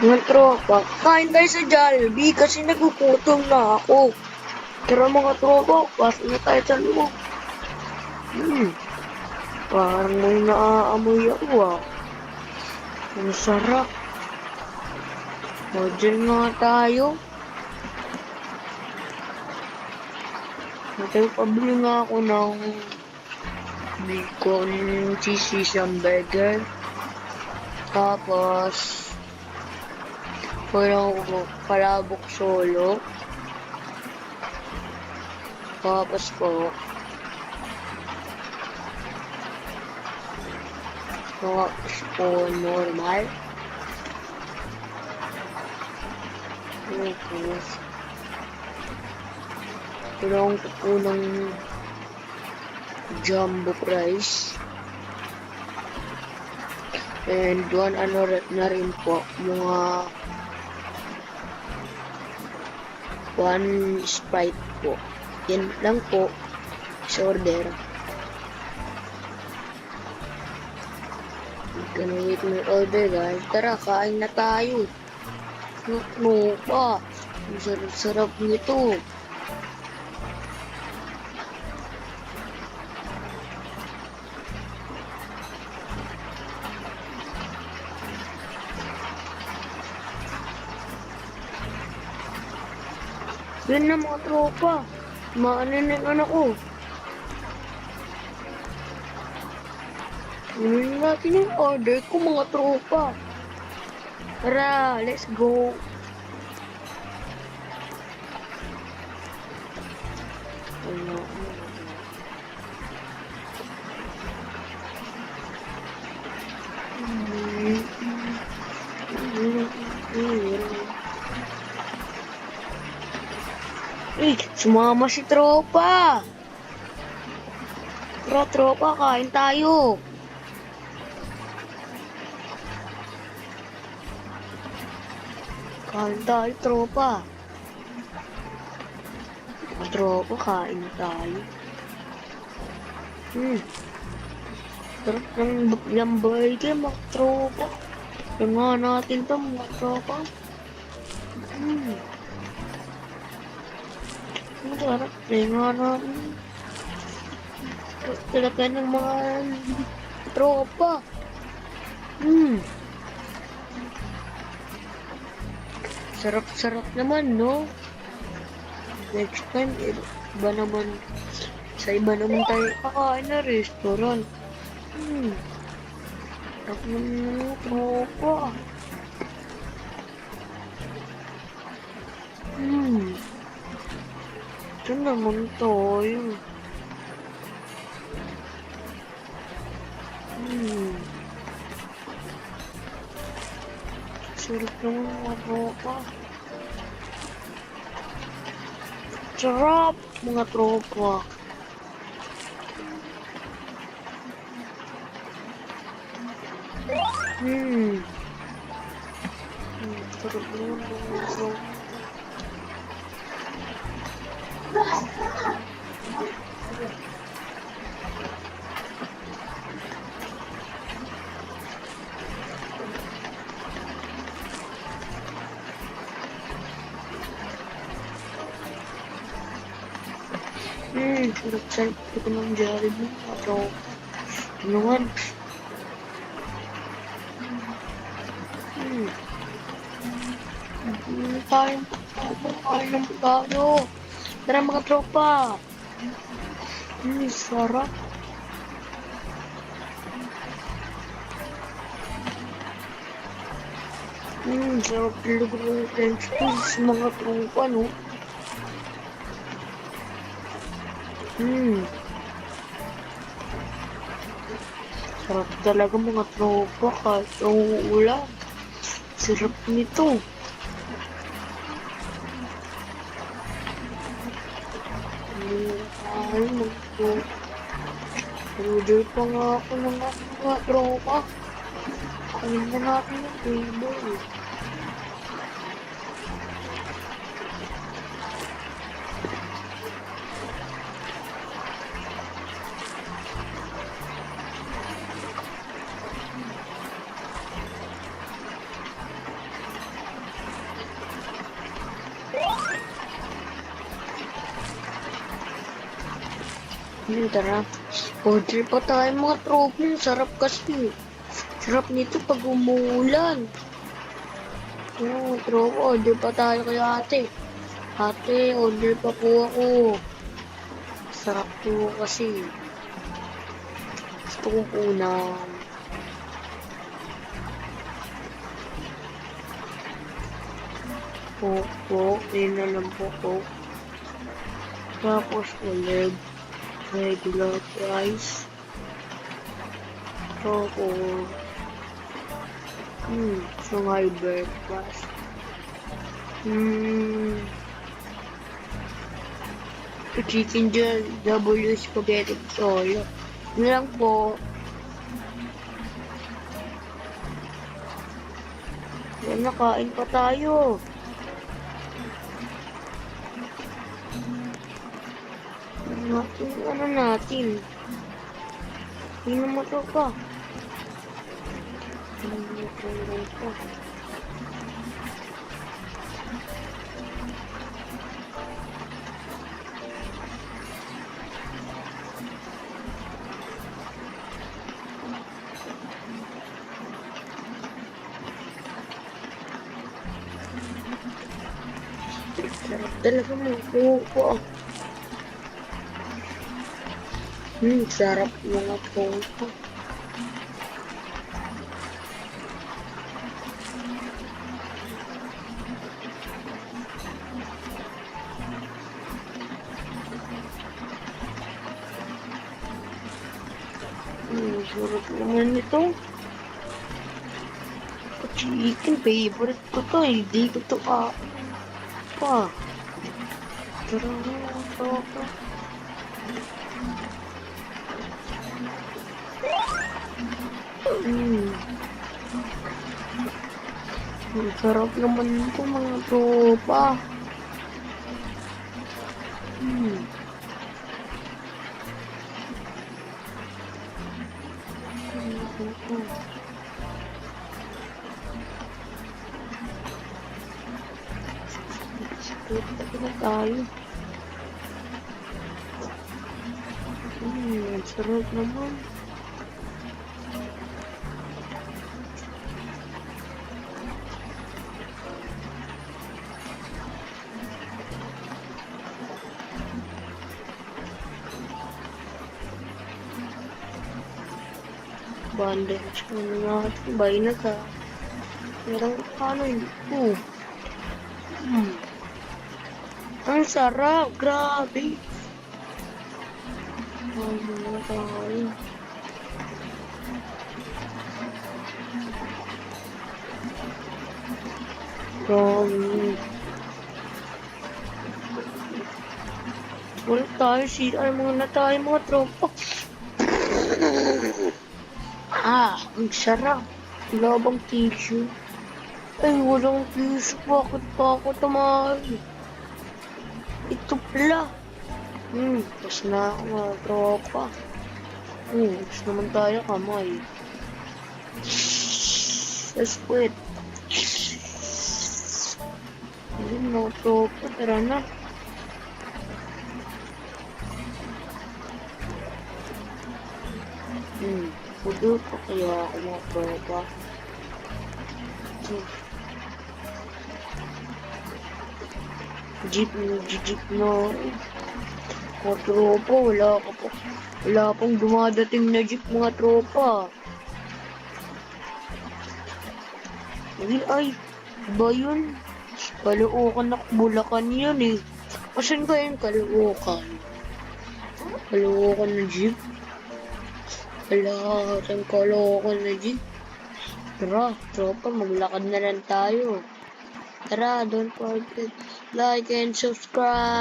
Mga tropa, kain tayo sa Jollibee kasi nagugutom na ako. Tara mga tropa, pasok na tayo sa loob. Hmm, parang may naaamoy ako ah. Ang sarap. O, dyan nga tayo. Matay pabili nga ako ng bacon cheese burger. Tapos, walang palabok solo. Tapos po, mga spoon normal. Tapos, walang ko po ng jumbo price. And one ano na rin po, mga one Sprite po. Yan lang po sa order. Gonna wait my order guys. Tara, kain na tayo. No pa. Ang sarap-sarap nito. Yan na mga tropa. Maano na yung anak ko. Ano natin yung order ko mga tropa. Tara, let's go. Sumama si tropa. Tara, tropa, kain tayo. Kain tayo, tropa. Tropa, kain tayo. Sarap ng burger, mga tropa. Yung nga natin to, mga tropa. Masarap. Yung nga natin. Talaga ng mga tropa. Sarap-sarap naman, no? Next time, iba naman. Sa iba naman tayo kakain na restaurant. Sarap naman ng tropa. Ito naman tayo. Sarap naman mga tropa. Sarap mga tropa. Sarap naman mga tropa. Sarap-sarap ito ng Jollibee mga tropa. Ano naman? Kain ng tayo. Tara mga tropa. Sarap. Sarap talaga ng French fries mga tropa, no? Sarap talaga mga tropa kahit ulam. Sarap nito. Order pa nga ako ng mga tropa. Kain na natin yung table. Tara. Order pa tayo mga tropa. Sarap kasi. Sarap nito pag umuulan. Tropa, order pa tayo kay ate. Ate, order pa po ako. Sarap po kasi. Gusto kong ulam. Coke, yun na lang po, Coke. Tapos ulit, regular price. Tapos, sungay breakfast. Chicken dyan, W spaghetti solo. Yun lang po. Yan, nakain pa tayo. Ano natin? Hindi mo to pa. Hindi mo to pa. Sarap talaga mo. Kuko. Sarap mga kuko. Sarap naman ito. Chicken, favorite ko to. Hindi ko to pa. Tara pa. Sarap naman ito mga tropa. Sakit na tayo. Sarap naman. Bandage muna natin. Bay na ka. Merang paano hindi po. Ang sarap. Grabe. Ay, mga tayo. Grabe. Wala tayo CR muna tayo mga tropa. Ang sarap. Wala bang tissue? Ay, walang tissue. Bakit pa ako tamari? Ito pala. Tapos na ako mga tropa. Tapos naman tayo kamay. Let's quit. Ayun mga tropa. Tara na. Pudo pa kaya ako mga tropa. Jeep na. Mga tropa, wala pang dumadating na jeep mga tropa. Ay, ba yun? Caloocan na Bulacan yun eh. Asan ba yung Caloocan? Caloocan na jeep? Wala, saan Caloocan na jeep? Tara, tropa, maglakad na lang tayo. Tara, don't forget, like and subscribe.